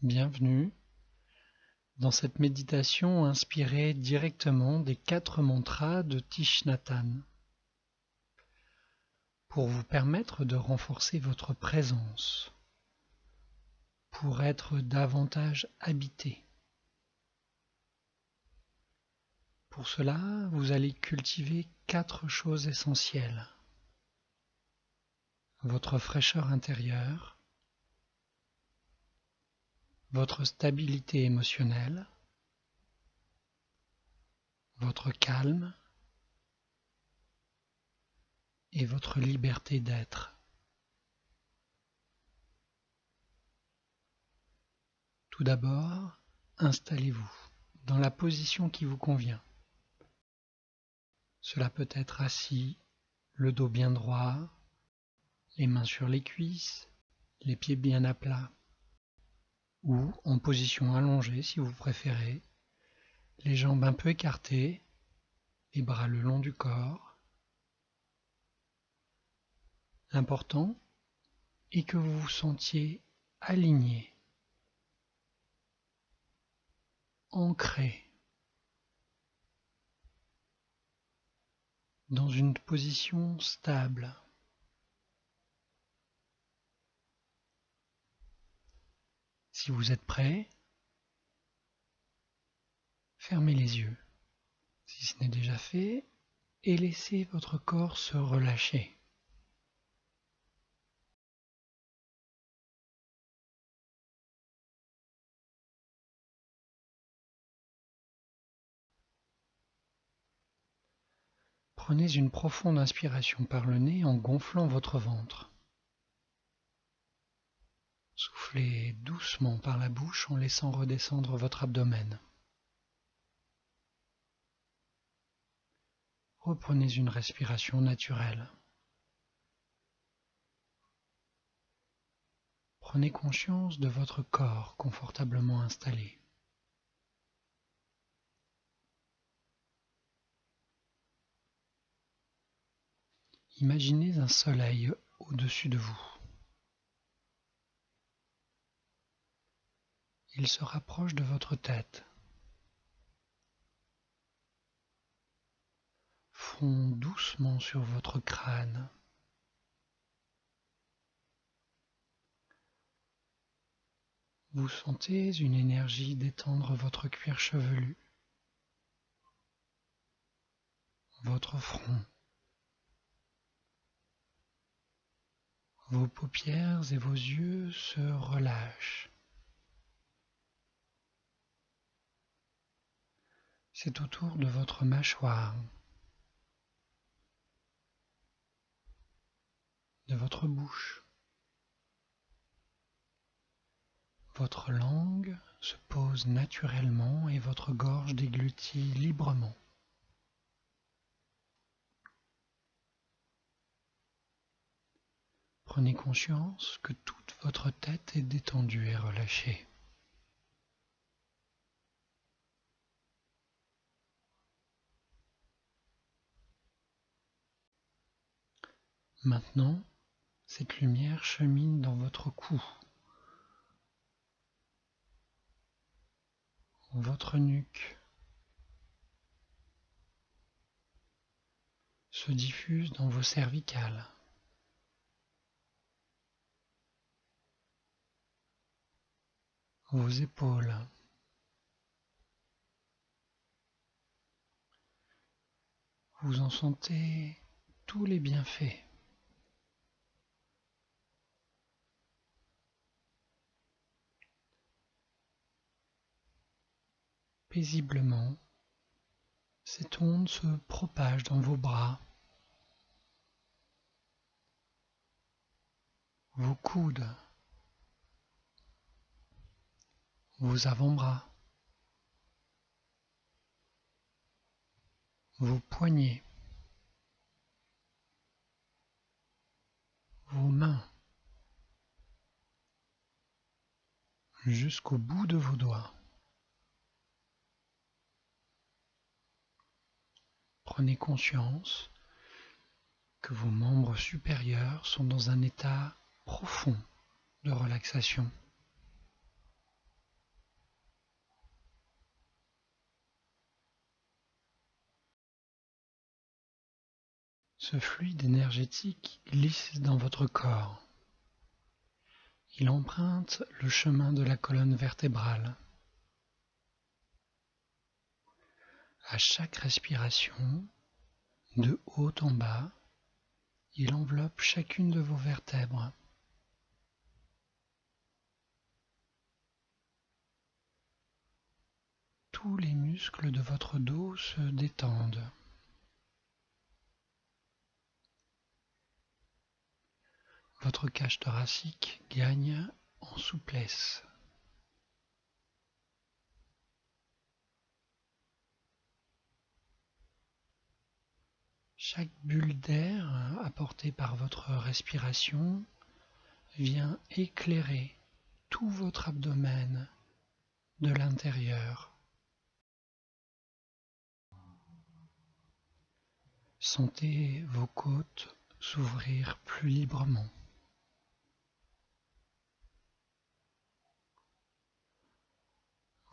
Bienvenue dans cette méditation inspirée directement des 4 mantras de Thich Nhat Hanh pour vous permettre de renforcer votre présence, pour être davantage habité. Pour cela, vous allez cultiver 4 choses essentielles. Votre fraîcheur intérieure, votre stabilité émotionnelle, votre calme et votre liberté d'être. Tout d'abord, installez-vous dans la position qui vous convient. Cela peut être assis, le dos bien droit, les mains sur les cuisses, les pieds bien à plat, ou en position allongée si vous préférez, les jambes un peu écartées, les bras le long du corps. L'important est que vous vous sentiez aligné, ancré, dans une position stable. Si vous êtes prêt, fermez les yeux, si ce n'est déjà fait, et laissez votre corps se relâcher. Prenez une profonde inspiration par le nez en gonflant votre ventre. Soufflez doucement par la bouche en laissant redescendre votre abdomen. Reprenez une respiration naturelle. Prenez conscience de votre corps confortablement installé. Imaginez un soleil au-dessus de vous. Il se rapproche de votre tête. Fond doucement sur votre crâne. Vous sentez une énergie détendre votre cuir chevelu, votre front, vos paupières et vos yeux se relâchent. C'est autour de votre mâchoire, de votre bouche. Votre langue se pose naturellement et votre gorge déglutit librement. Prenez conscience que toute votre tête est détendue et relâchée. Maintenant, cette lumière chemine dans votre cou, votre nuque, se diffuse dans vos cervicales, vos épaules. Vous en sentez tous les bienfaits. Paisiblement, cette onde se propage dans vos bras, vos coudes, vos avant-bras, vos poignets, vos mains, jusqu'au bout de vos doigts. Prenez conscience que vos membres supérieurs sont dans un état profond de relaxation. Ce fluide énergétique glisse dans votre corps. Il emprunte le chemin de la colonne vertébrale. À chaque respiration, de haut en bas, il enveloppe chacune de vos vertèbres. Tous les muscles de votre dos se détendent. Votre cage thoracique gagne en souplesse. Chaque bulle d'air apportée par votre respiration vient éclairer tout votre abdomen de l'intérieur. Sentez vos côtes s'ouvrir plus librement.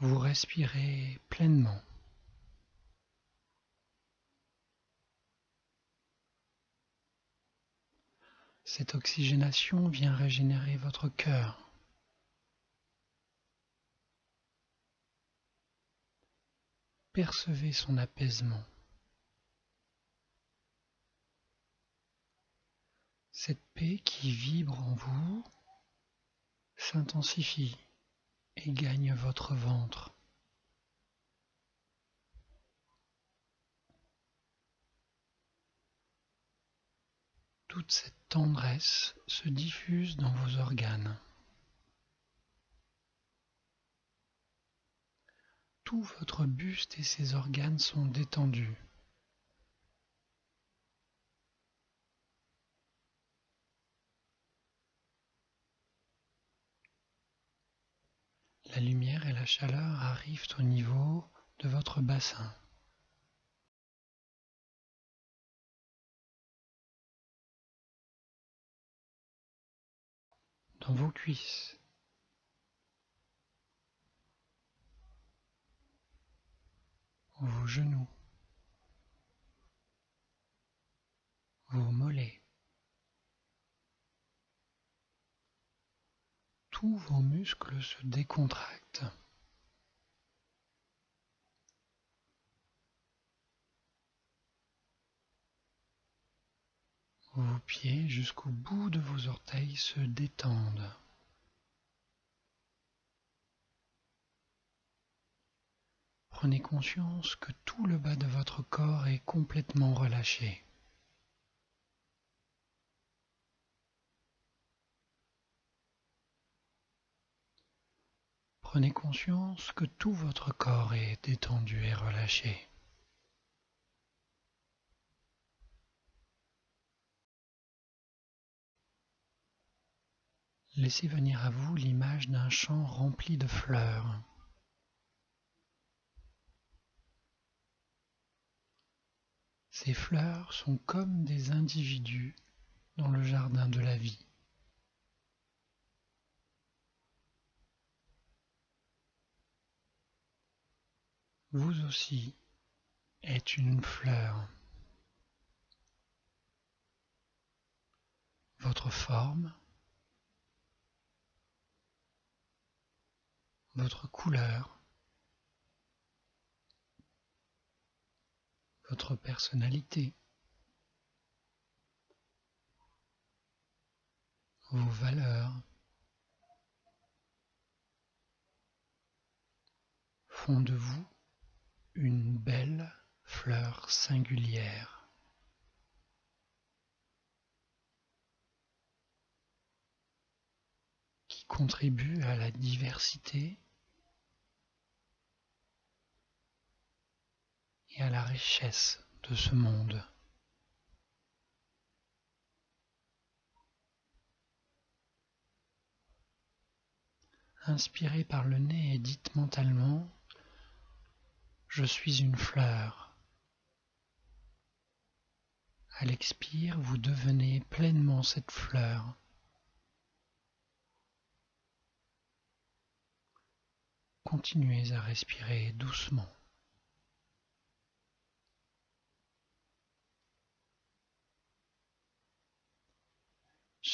Vous respirez pleinement. Cette oxygénation vient régénérer votre cœur. Percevez son apaisement. Cette paix qui vibre en vous s'intensifie et gagne votre ventre. Toute cette tendresse se diffuse dans vos organes. Tout votre buste et ses organes sont détendus. La lumière et la chaleur arrivent au niveau de votre bassin. Dans vos cuisses. Vos genoux. Vos mollets. Tous vos muscles se décontractent. Vos pieds jusqu'au bout de vos orteils se détendent. Prenez conscience que tout le bas de votre corps est complètement relâché. Prenez conscience que tout votre corps est détendu et relâché. Laissez venir à vous l'image d'un champ rempli de fleurs. Ces fleurs sont comme des individus dans le jardin de la vie. Vous aussi êtes une fleur. Votre forme, votre couleur, votre personnalité, vos valeurs font de vous une belle fleur singulière. Qui contribue à la diversité et à la richesse de ce monde. Inspirez par le nez et dites mentalement « Je suis une fleur ». À l'expire, vous devenez pleinement cette fleur. Continuez à respirer doucement.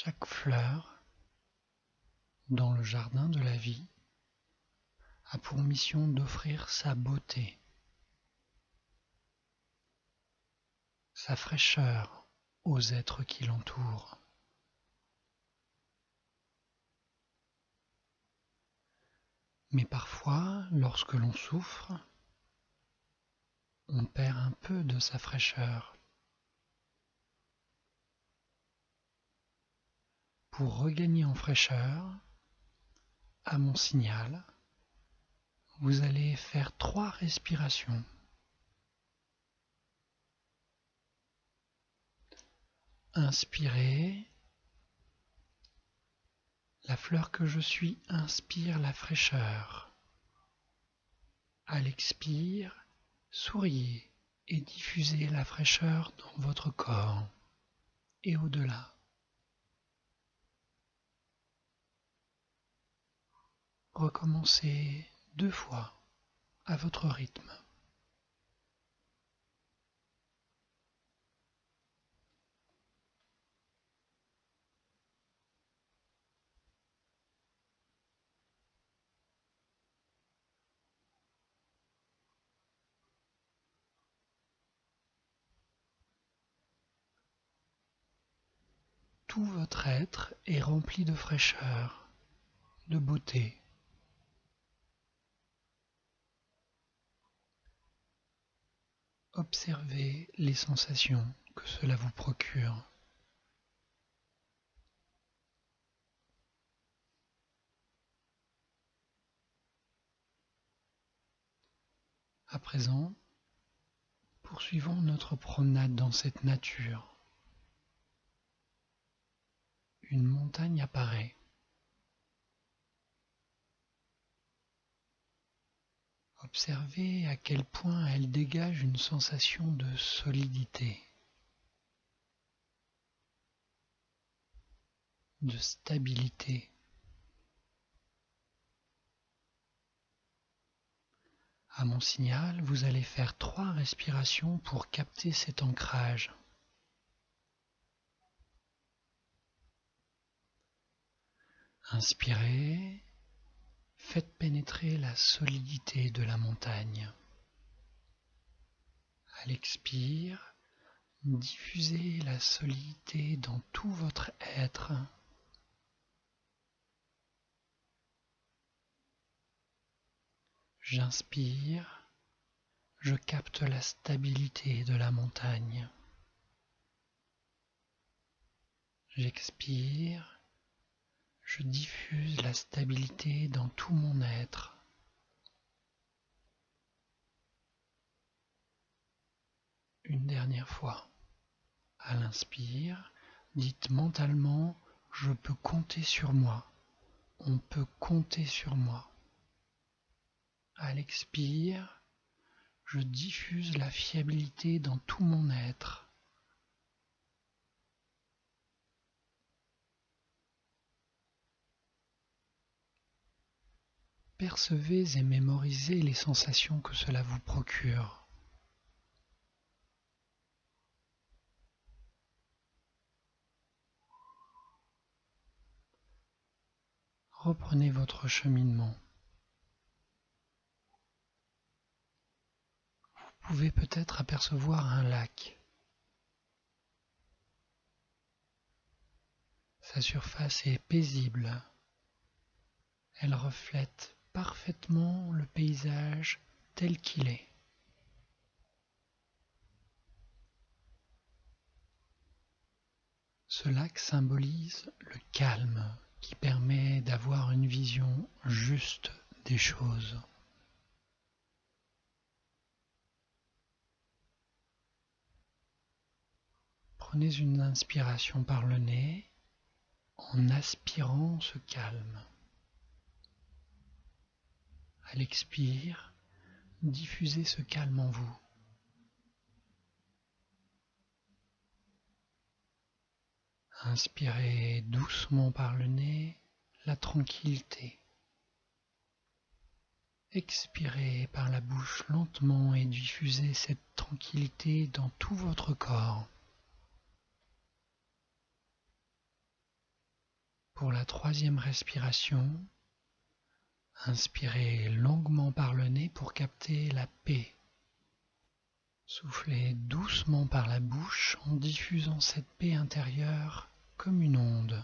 Chaque fleur dans le jardin de la vie a pour mission d'offrir sa beauté, sa fraîcheur aux êtres qui l'entourent. Mais parfois, lorsque l'on souffre, on perd un peu de sa fraîcheur. Pour regagner en fraîcheur, à mon signal, vous allez faire 3 respirations. Inspirez. La fleur que je suis inspire la fraîcheur. À l'expire, souriez et diffusez la fraîcheur dans votre corps et au-delà. Recommencez 2 fois à votre rythme. Tout votre être est rempli de fraîcheur, de beauté. Observez les sensations que cela vous procure. À présent, poursuivons notre promenade dans cette nature. Une montagne apparaît. Observez à quel point elle dégage une sensation de solidité, de stabilité. À mon signal, vous allez faire 3 respirations pour capter cet ancrage. Inspirez, faites pénétrer la solidité de la montagne. À l'expire, diffusez la solidité dans tout votre être. J'inspire, je capte la stabilité de la montagne. J'expire, je diffuse la stabilité dans tout mon être. Une dernière fois. À l'inspire, dites mentalement « Je peux compter sur moi ». On peut compter sur moi. À l'expire, je diffuse la fiabilité dans tout mon être. Percevez et mémorisez les sensations que cela vous procure. Reprenez votre cheminement. Vous pouvez peut-être apercevoir un lac. Sa surface est paisible. Elle reflète parfaitement le paysage tel qu'il est. Ce lac symbolise le calme qui permet d'avoir une vision juste des choses. Prenez une inspiration par le nez en aspirant ce calme. À l'expire, diffusez ce calme en vous. Inspirez doucement par le nez la tranquillité. Expirez par la bouche lentement et diffusez cette tranquillité dans tout votre corps. Pour la troisième respiration, inspirez longuement par le nez pour capter la paix. Soufflez doucement par la bouche en diffusant cette paix intérieure comme une onde.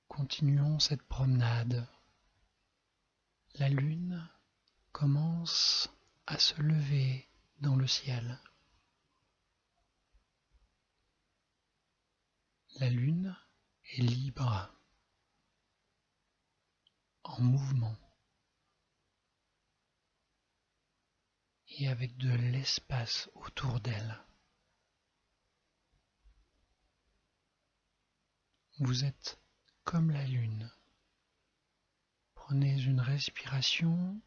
Continuons cette promenade. La lune commence à se lever dans le ciel. La lune est libre, en mouvement et avec de l'espace autour d'elle. Vous êtes comme la lune. Prenez une respiration,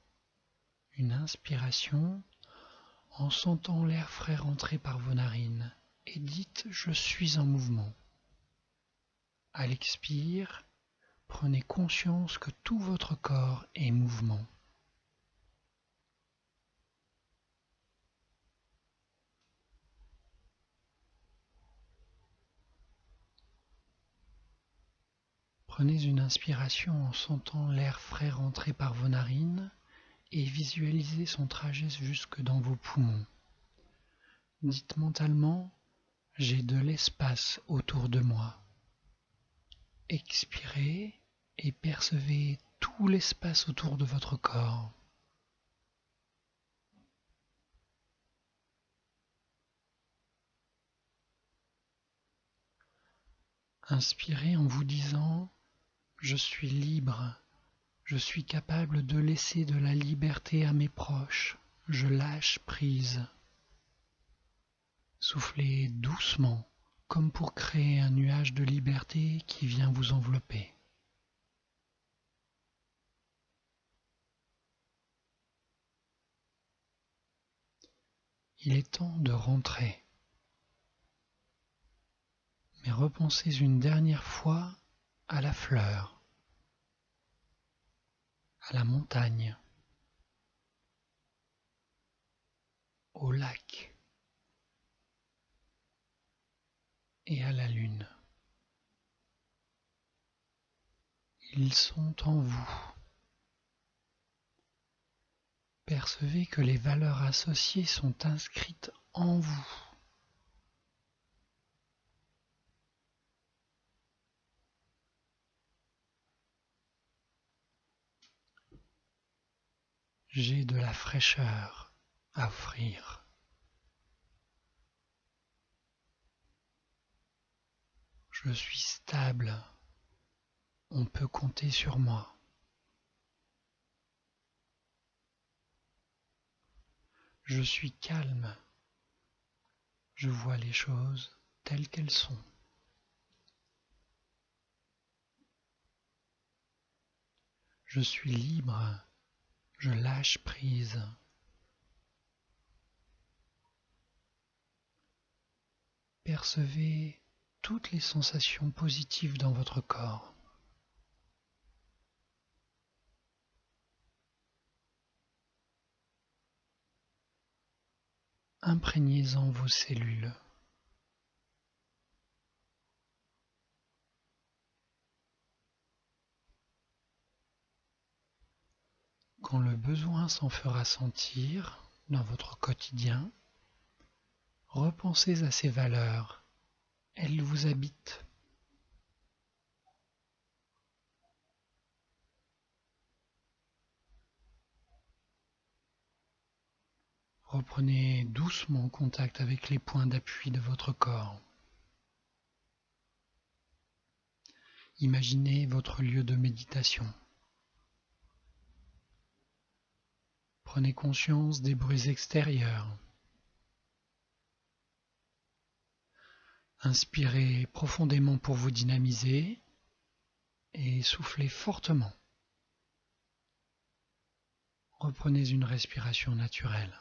une inspiration, en sentant l'air frais rentrer par vos narines et dites « Je suis en mouvement ». À l'expire, prenez conscience que tout votre corps est mouvement. Prenez une inspiration en sentant l'air frais rentrer par vos narines et visualisez son trajet jusque dans vos poumons. Dites mentalement « J'ai de l'espace autour de moi ». Expirez et percevez tout l'espace autour de votre corps. Inspirez en vous disant « Je suis libre, je suis capable de laisser de la liberté à mes proches, je lâche prise ». Soufflez doucement, comme pour créer un nuage de liberté qui vient vous envelopper. Il est temps de rentrer. Mais repensez une dernière fois à la fleur, à la montagne, au lac et à la lune. Ils sont en vous. Percevez que les valeurs associées sont inscrites en vous. J'ai de la fraîcheur à offrir. Je suis stable. On peut compter sur moi. Je suis calme. Je vois les choses telles qu'elles sont. Je suis libre. Je lâche prise. Percevez toutes les sensations positives dans votre corps. Imprégnez-en vos cellules. Quand le besoin s'en fera sentir dans votre quotidien, repensez à ces valeurs. Elles vous habitent. Reprenez doucement contact avec les points d'appui de votre corps. Imaginez votre lieu de méditation. Prenez conscience des bruits extérieurs. Inspirez profondément pour vous dynamiser et soufflez fortement. Reprenez une respiration naturelle.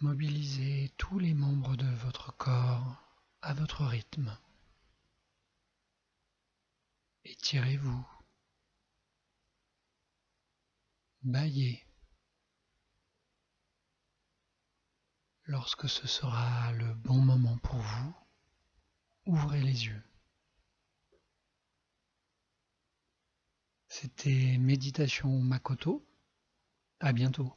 Mobilisez tous les membres de votre corps à votre rythme. Étirez-vous. bâillez. Lorsque ce sera le bon moment pour vous, ouvrez les yeux. C'était Méditation Makoto. À bientôt.